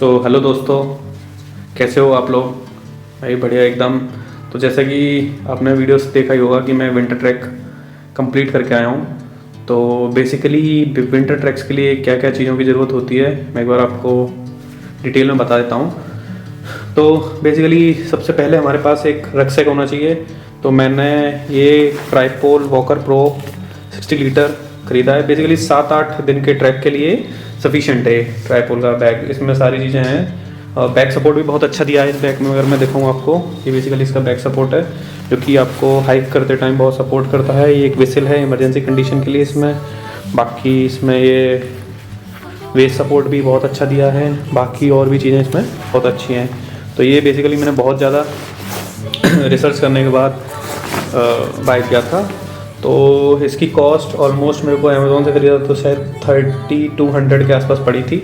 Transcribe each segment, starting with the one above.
Hello दोस्तों, कैसे हो आप लोग? भाई बढ़िया एकदम। तो जैसा कि आपने वीडियोस देखा ही होगा कि मैं विंटर ट्रैक कंप्लीट करके आया हूँ। तो बेसिकली विंटर ट्रैक्स के लिए क्या क्या चीज़ों की ज़रूरत होती है मैं एक बार आपको डिटेल में बता देता हूँ। तो बेसिकली सबसे पहले हमारे पास एक रक्सैक होना चाहिए। तो मैंने ये ट्राइपोल वॉकर प्रो 60 लीटर ख़रीदा है। बेसिकली 7-8 दिन के ट्रैक के लिए सफिशेंट है ट्राइपोल का बैग। इसमें सारी चीज़ें हैं। बैक सपोर्ट भी बहुत अच्छा दिया है इस बैग में। अगर मैं दिखाऊँ आपको, ये बेसिकली इसका बैक सपोर्ट है जो कि आपको हाइक करते टाइम बहुत सपोर्ट करता है। ये एक विसल है इमरजेंसी कंडीशन के लिए इसमें। बाकी इसमें ये वेस्ट सपोर्ट भी बहुत अच्छा दिया है। बाकी और भी चीज़ें इसमें बहुत अच्छी हैं। तो ये बेसिकली मैंने बहुत ज़्यादा रिसर्च करने के बाद बाय किया था। तो इसकी कॉस्ट ऑलमोस्ट मेरे को अमेज़ोन से ख़रीदा तो शायद 3200 के आसपास पड़ी थी।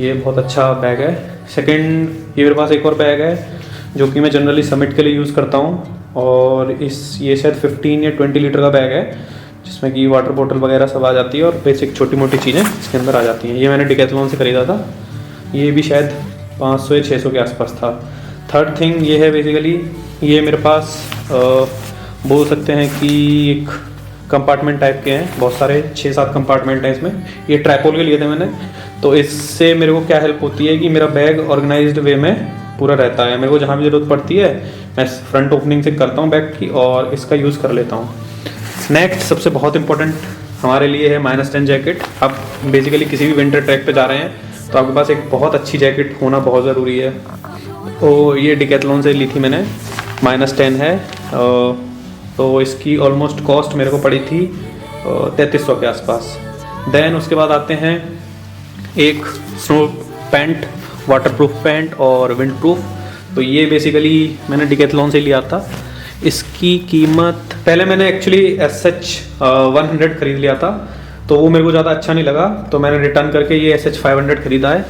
ये बहुत अच्छा बैग है। सेकंड, ये मेरे पास एक और बैग है जो कि मैं जनरली समिट के लिए यूज़ करता हूँ। और ये शायद 15 या 20 लीटर का बैग है जिसमें कि वाटर बोतल वगैरह सब आ जाती है और बेसिक छोटी मोटी चीज़ें इसके अंदर आ जाती हैं। ये मैंने डिकैथलॉन से ख़रीदा था। ये भी शायद 500 या 600 के आसपास था। थर्ड थिंग ये है, बेसिकली ये मेरे पास बोल सकते हैं कि एक कंपार्टमेंट टाइप के हैं। बहुत सारे 6-7 कंपार्टमेंट हैं इसमें। ये ट्राइपोल के लिए थे मैंने। तो इससे मेरे को क्या हेल्प होती है कि मेरा बैग ऑर्गेनाइज्ड वे में पूरा रहता है। मेरे को जहाँ भी ज़रूरत पड़ती है मैं फ्रंट ओपनिंग से करता हूँ बैग की और इसका यूज़ कर लेता हूँ। नेक्स्ट सबसे बहुत इंपॉर्टेंट हमारे लिए है -10 जैकेट। आप बेसिकली किसी भी विंटर ट्रैक पे जा रहे हैं तो आपके पास एक बहुत अच्छी जैकेट होना बहुत ज़रूरी है। तो ये डिकैथलॉन से ली थी मैंने, -10 है। तो इसकी ऑलमोस्ट कॉस्ट मेरे को पड़ी थी 3300 के आसपास। देन उसके बाद आते हैं एक स्नो पैंट, वाटरप्रूफ पैंट और विंड प्रूफ। तो ये बेसिकली मैंने डिकैथलॉन से लिया था। इसकी कीमत, पहले मैंने एक्चुअली SH 100 ख़रीद लिया था तो वो मेरे को ज़्यादा अच्छा नहीं लगा तो मैंने रिटर्न करके ये SH 500 ख़रीदा है।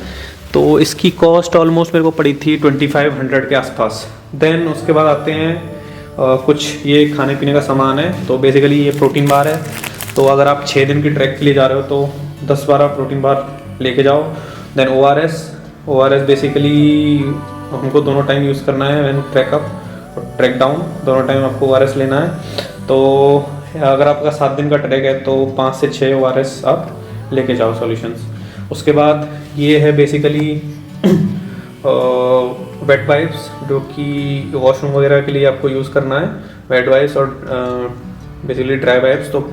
तो इसकी कॉस्ट ऑलमोस्ट मेरे को पड़ी थी 2500 के आसपास। देन उसके बाद आते हैं कुछ ये खाने पीने का सामान है। तो बेसिकली ये प्रोटीन बार है। तो अगर आप 6 दिन की ट्रैक के लिए जा रहे हो तो 10-12 प्रोटीन बार लेके जाओ। देन ORS बेसिकली हमको दोनों टाइम यूज़ करना है। व्हेन ट्रैक अप और ट्रैक डाउन दोनों टाइम आपको ORS लेना है। तो अगर आपका 7 दिन का ट्रैक है तो 5 से 6 ORS आप लेके जाओ सॉल्यूशंस। उसके बाद ये है बेसिकली वेट वाइप्स जो कि वॉशरूम वगैरह के लिए आपको यूज़ करना है। वेट वाइप्स और बेसिकली ड्राई वाइप्स, तो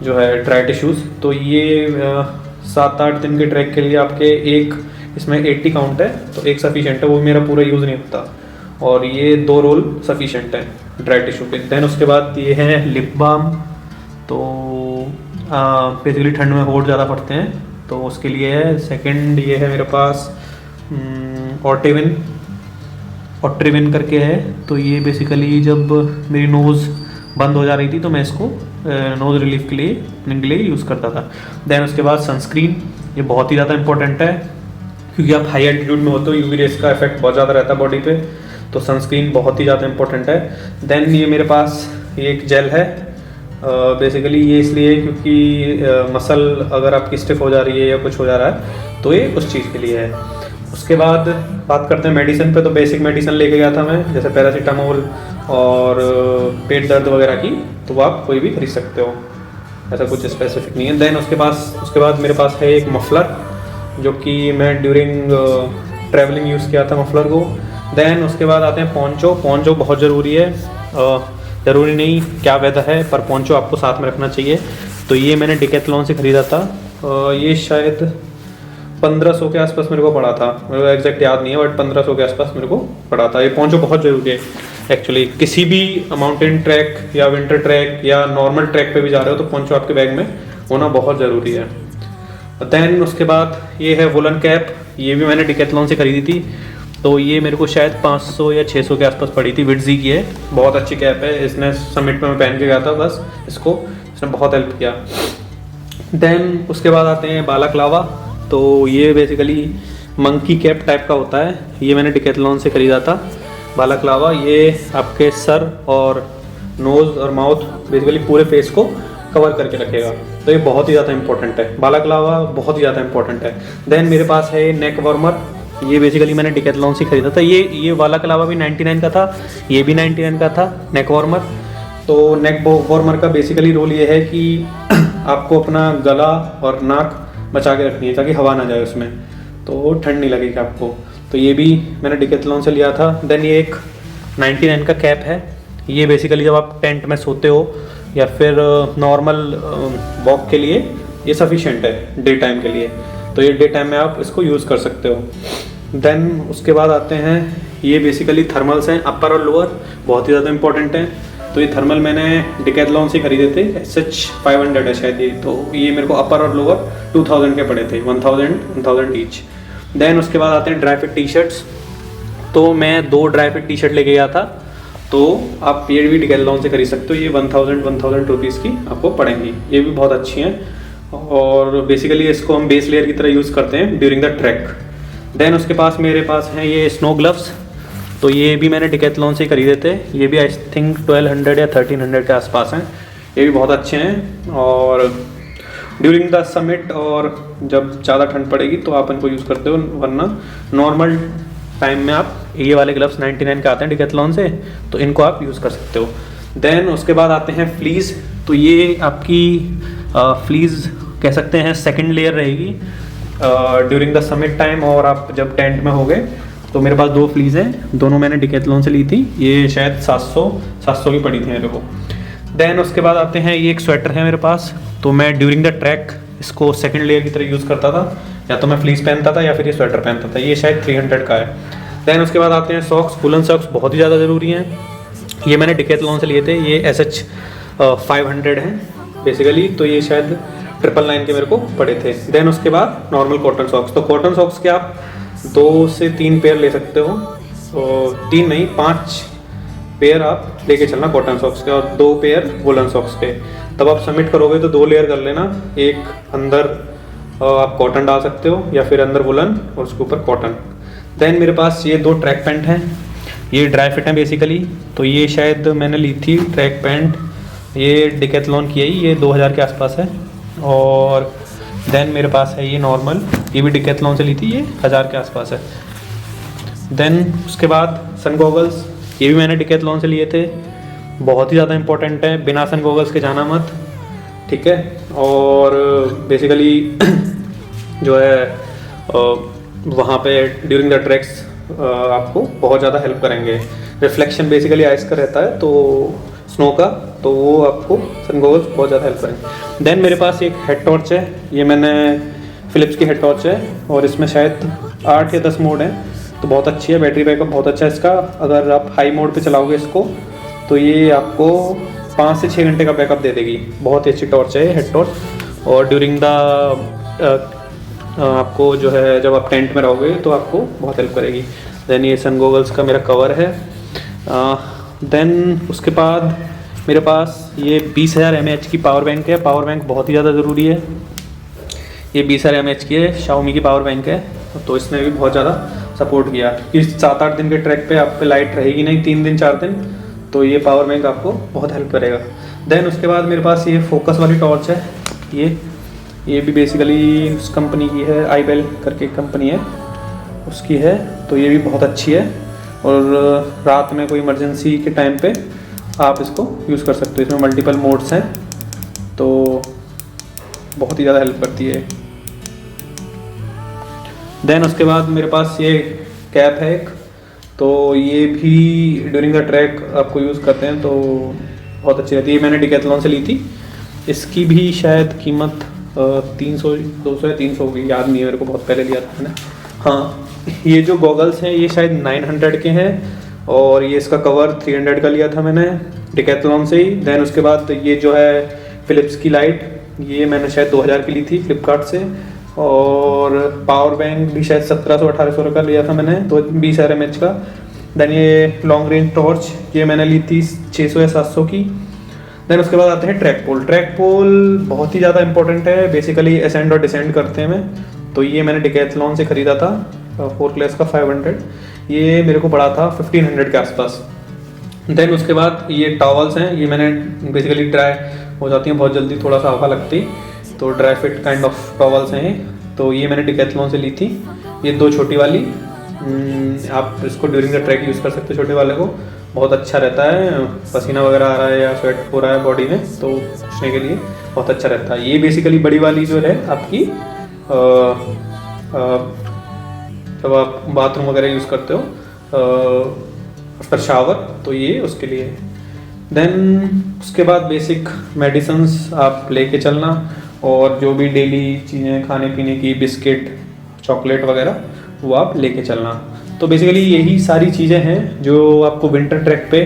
जो है ड्राई टिश्यूज़। तो ये 7-8 दिन के ट्रैक के लिए आपके एक इसमें 80 काउंट है तो एक सफिशेंट है। वो मेरा पूरा यूज़ नहीं होता और ये 2 रोल सफिशेंट है ड्राई टिश्यू पे। देन उसके बाद ये है लिप बाम। तो बेसिकली ठंड में होठ ज़्यादा पड़ते हैं तो उसके लिए है। सेकंड ये है मेरे पास ऑट्रिविन करके है। तो ये बेसिकली जब मेरी नोज़ बंद हो जा रही थी तो मैं इसको नोज़ रिलीफ के लिए यूज़ करता था। देन उसके बाद सनस्क्रीन, ये बहुत ही ज़्यादा इंपॉर्टेंट है क्योंकि आप हाई एल्टीट्यूड में होते हो, यूवी रेस का इफेक्ट बहुत ज़्यादा रहता है बॉडी पे। तो सनस्क्रीन बहुत ही ज़्यादा इंपॉर्टेंट है। देन ये मेरे पास ये एक जेल है। बेसिकली ये इसलिए क्योंकि मसल अगर आपकी स्टिफ हो जा रही है या कुछ हो जा रहा है तो ये उस चीज़ के लिए है। उसके बाद बात करते हैं मेडिसिन पे। तो बेसिक मेडिसिन लेके गया था मैं, जैसे पैरासीटामोल और पेट दर्द वगैरह की। तो वो आप कोई भी खरीद सकते हो, ऐसा कुछ स्पेसिफिक नहीं है। देन उसके बाद मेरे पास है एक मफलर जो कि मैं ड्यूरिंग ट्रैवलिंग यूज़ किया था मफलर को। देन उसके बाद आते हैं पोंचो बहुत ज़रूरी है। ज़रूरी नहीं क्या वेदर है पर पोंचो आपको साथ में रखना चाहिए। तो ये मैंने डिकैथलॉन से ख़रीदा था। ये शायद 1500 के आसपास मेरे को पड़ा था। मेरे को एग्जैक्ट याद नहीं है बट 1500 के आसपास मेरे को पड़ा था। ये पोंचो बहुत ज़रूरी है एक्चुअली। किसी भी माउंटेन ट्रैक या विंटर ट्रैक या नॉर्मल ट्रैक पे भी जा रहे हो तो पोंचो आपके बैग में होना बहुत ज़रूरी है। देन उसके बाद ये है वुलन कैप। ये भी मैंने डिकैथलॉन से ख़रीदी थी। तो ये मेरे को शायद 500 या 600 के आसपास पड़ी थी। विडजी की है, बहुत अच्छी कैप है। इसने समिट में मैं पहन के गया था बस इसको, इसने बहुत हेल्प किया। देन उसके बाद आते हैं बालाक्लावा। तो ये बेसिकली मंकी कैप टाइप का होता है। ये मैंने डिकैथलॉन से ख़रीदा था बालाक्लावा। ये आपके सर और नोज़ और माउथ बेसिकली पूरे फेस को कवर करके रखेगा। तो ये बहुत ही ज़्यादा इंपॉर्टेंट है, बालाक्लावा बहुत ही ज़्यादा इंपॉर्टेंट है। देन मेरे पास है नेक वार्मर। ये बेसिकली मैंने डिकैथलॉन से खरीदा था। ये वाला कलावा भी 99 का था, ये भी 99 का था। नेक वार्मर, तो नेक वार्मर का बेसिकली रोल ये है कि आपको अपना गला और नाक बचा के रखनी है ताकि हवा ना जाए उसमें, तो ठंड नहीं लगेगी आपको। तो ये भी मैंने डिकैथलॉन से लिया था। देन ये एक 99 का कैप है। ये बेसिकली जब आप टेंट में सोते हो या फिर नॉर्मल वॉक के लिए ये सफिशिएंट है डे टाइम के लिए, तो ये डे टाइम में आप इसको यूज़ कर सकते हो। देन उसके बाद आते हैं, ये बेसिकली थर्मल्स हैं, अपर और लोअर, बहुत ही ज़्यादा इंपॉर्टेंट हैं। तो ये थर्मल मैंने डिकैथलॉन से खरीदे थे, SH500 है शायद ये। तो ये मेरे को अपर और लोअर 2000 के पड़े थे, 1000 ईच। देन उसके बाद आते हैं ड्राई फिट टी शर्ट्स। तो मैं 2 ड्राई फिट टी शर्ट लेके गया था, तो आप ये भी डिकैथलॉन से खरीद सकते हो। ये 1000 रुपीज़ की आपको पड़ेंगी, ये भी बहुत अच्छी हैं। और बेसिकली इसको हम बेस लेयर की तरह यूज़ करते हैं ड्यूरिंग द ट्रैक। देन उसके पास मेरे पास हैं ये स्नो ग्लव्स। तो ये भी मैंने डिकैथलॉन से खरीदे थे। ये भी आई थिंक 1200 या 1300 के आसपास हैं। ये भी बहुत अच्छे हैं और ड्यूरिंग द समिट और जब ज़्यादा ठंड पड़ेगी तो आप इनको यूज़ करते हो, वरना नॉर्मल टाइम में आप ये वाले ग्लव्स 99 के आते हैं डिकैथलॉन से, तो इनको आप यूज़ कर सकते हो। देन उसके बाद आते हैं फ्लीस। तो ये आपकी फ्लीस कह सकते हैं सेकंड लेयर रहेगी ड्यूरिंग द समिट टाइम, और आप जब टेंट में होगे। तो मेरे पास 2 फ्लीस हैं, दोनों मैंने डिकैथलॉन से ली थी। ये शायद 700 की पड़ी थी मेरे को। देन उसके बाद आते हैं, ये एक स्वेटर है मेरे पास। तो मैं ड्यूरिंग द ट्रैक इसको सेकंड लेयर की तरह यूज़ करता था, या तो मैं फ्लीस पहनता था या फिर ये स्वेटर पहनता था। ये शायद 300 का है। देन उसके बाद आते हैं सॉक्स। वुलन सॉक्स बहुत ही ज़्यादा ज़रूरी हैं। ये मैंने डिकैथलॉन से लिए थे, ये SH500 हैं बेसिकली। तो ये शायद 999 के मेरे को पड़े थे। देन उसके बाद नॉर्मल कॉटन सॉक्स। तो कॉटन सॉक्स के आप 2 से 3 पेयर ले सकते हो, और 3 नहीं 5 पेयर आप लेके चलना कॉटन सॉक्स के, और 2 पेयर वुलन सॉक्स के। तब आप सबमिट करोगे तो 2 लेयर कर लेना, एक अंदर आप कॉटन डाल सकते हो या फिर अंदर वुलन और उसके ऊपर कॉटन। देन मेरे पास ये 2 ट्रैक पैंट हैं, ये ड्राई फिट हैं बेसिकली। तो ये शायद मैंने ली थी ट्रैक पैंट, ये डिकैथलॉन की है, ये 2000 के आसपास है। और देन मेरे पास है ये नॉर्मल, ये भी डिकैथलॉन से ली थी, ये 1000 के आसपास है। देन उसके बाद सन गॉगल्स, ये भी मैंने डिकैथलॉन से लिए थे, बहुत ही ज़्यादा इंपॉर्टेंट है, बिना सन गॉगल्स के जाना मत, ठीक है। और बेसिकली जो है वहाँ पे ड्यूरिंग द ट्रैक्स आपको बहुत ज़्यादा हेल्प करेंगे। रिफ्लेक्शन बेसिकली आइस का रहता है, तो स्नो का, तो वो आपको सन गॉगल्स बहुत ज़्यादा हेल्प करेंगे। देन मेरे पास एक हेड टॉर्च है, ये मैंने फ़िलिप्स की हेड टॉर्च है, और इसमें शायद 8 या 10 मोड हैं, तो बहुत अच्छी है। बैटरी बैकअप बहुत अच्छा है इसका। अगर आप हाई मोड पे चलाओगे इसको तो ये आपको 5 से 6 घंटे का बैकअप दे देगी। बहुत ही अच्छी टॉर्च है ये हेड टॉर्च। और ड्यूरिंग द आपको जो है जब आप टेंट में रहोगे तो आपको बहुत हेल्प करेगी। देन ये सन गॉगल्स का मेरा कवर है। देन उसके बाद मेरे पास ये 20,000 mAh की पावर बैंक है। पावर बैंक बहुत ही ज़्यादा ज़रूरी है। ये 20,000 mAh की है, शाओमी की पावर बैंक है, तो इसने भी बहुत ज़्यादा सपोर्ट किया। इस 7-8 दिन के ट्रैक पे आप पे लाइट रहेगी नहीं 3 दिन 4 दिन, तो ये पावर बैंक आपको बहुत हेल्प करेगा। देन उसके बाद मेरे पास ये फोकस वाली टॉर्च है, ये भी बेसिकली उस कंपनी की है, आईबेल करके कंपनी है उसकी है, तो ये भी बहुत अच्छी है। और रात में कोई इमरजेंसी के टाइम पे आप इसको यूज़ कर सकते हो। इसमें मल्टीपल मोड्स हैं, तो बहुत ही ज़्यादा हेल्प करती है। देन उसके बाद मेरे पास ये कैप है एक, तो ये भी ड्यूरिंग द ट्रैक आपको यूज़ करते हैं, तो बहुत अच्छी रहती है। मैंने डिकैथलॉन से ली थी, इसकी भी शायद कीमत 200 या 300 होगी, याद नहीं है मेरे को, बहुत पहले लिया था मैंने। हाँ, ये जो गॉगल्स हैं ये शायद 900 के हैं, और ये इसका कवर 300 का लिया था मैंने डिकैथलॉन से ही। देन उसके बाद ये जो है फ़िलिप्स की लाइट, ये मैंने शायद 2000 की ली थी फ्लिपकार्ट से। और पावर बैंक भी शायद 1700-1800 का लिया था मैंने, तो 20,000 mAh का। देन ये लॉन्ग रेंज टॉर्च, ये मैंने ली थी 600 या 700 की। देन उसके बाद आते हैं ट्रैक पोल। ट्रैक पोल बहुत ही ज़्यादा इंपॉर्टेंट है, बेसिकली असेंड और डिसेंड करते हैं मैं, तो ये मैंने डिकैथलॉन से ख़रीदा था 4 क्लास का 500, ये मेरे को पड़ा था 1500 के आसपास। देन उसके बाद ये टॉवल्स हैं, ये मैंने बेसिकली ड्राई हो जाती हैं बहुत जल्दी, थोड़ा सा हवा लगती, तो dry fit kind of towels हैं, तो ये मैंने डिकैथलॉन से ली थी। ये 2 छोटी वाली आप इसको ड्यूरिंग द ट्रैक यूज़ कर सकते हो, छोटे वाले को। बहुत अच्छा रहता है, पसीना वगैरह आ रहा है या स्वेट हो रहा है बॉडी में तो पूछने के लिए बहुत अच्छा रहता है। ये बेसिकली बड़ी वाली जो है आपकी जब आप बाथरूम वगैरह यूज़ करते हो आफ्टर शावर, तो ये उसके लिए। देन उसके बाद बेसिक मेडिसिन्स आप लेके चलना, और जो भी डेली चीज़ें खाने पीने की, बिस्किट, चॉकलेट वगैरह, वो आप लेके चलना। तो बेसिकली यही सारी चीज़ें हैं जो आपको विंटर ट्रैक पे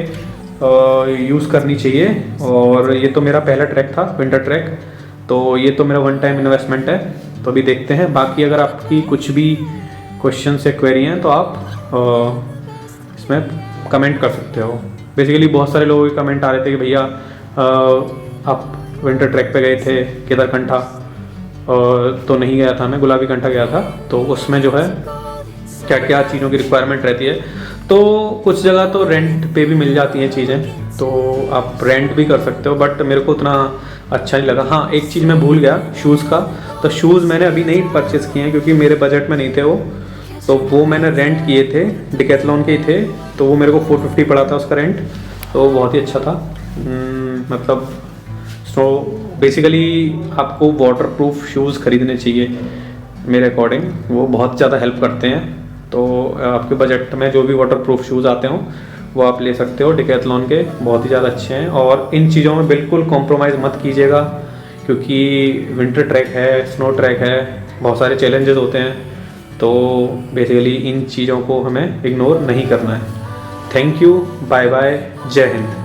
यूज़ करनी चाहिए। और ये तो मेरा पहला ट्रैक था, विंटर ट्रैक, तो ये तो मेरा वन टाइम इन्वेस्टमेंट है। तो अभी देखते हैं, बाकी अगर आपकी कुछ भी क्वेश्चन या क्वेरी हैं तो आप इसमें कमेंट कर सकते हो। बेसिकली बहुत सारे लोगों के कमेंट आ रहे थे कि भैया आप विंटर ट्रैक पे गए थे केदारकंठा, तो नहीं गया था मैं, गुलाबी कंठा गया था, तो उसमें जो है क्या क्या चीज़ों की रिक्वायरमेंट रहती है। तो कुछ जगह तो रेंट पे भी मिल जाती हैं चीज़ें, तो आप रेंट भी कर सकते हो, बट मेरे को उतना अच्छा नहीं लगा। हाँ, एक चीज़ मैं भूल गया, शूज़ का। तो शूज़ मैंने अभी नहीं परचेज़ किए हैं क्योंकि मेरे बजट में नहीं थे वो, तो वो मैंने रेंट किए थे, डिकैथलॉन के ही थे, तो वो मेरे को 450 पड़ा था उसका रेंट, तो बहुत ही अच्छा था। मतलब सो बेसिकली आपको वाटरप्रूफ शूज़ खरीदने चाहिए मेरे अकॉर्डिंग, वो बहुत ज़्यादा हेल्प करते हैं। तो आपके बजट में जो भी वाटरप्रूफ शूज़ आते हों वो आप ले सकते हो, डिकैथलॉन के बहुत ही ज़्यादा अच्छे हैं। और इन चीज़ों में बिल्कुल कॉम्प्रोमाइज़ मत कीजिएगा क्योंकि विंटर ट्रैक है, स्नो ट्रैक है, बहुत सारे चैलेंजेस होते हैं, तो बेसिकली इन चीज़ों को हमें इग्नोर नहीं करना है। थैंक यू, बाय बाय, जय हिंद।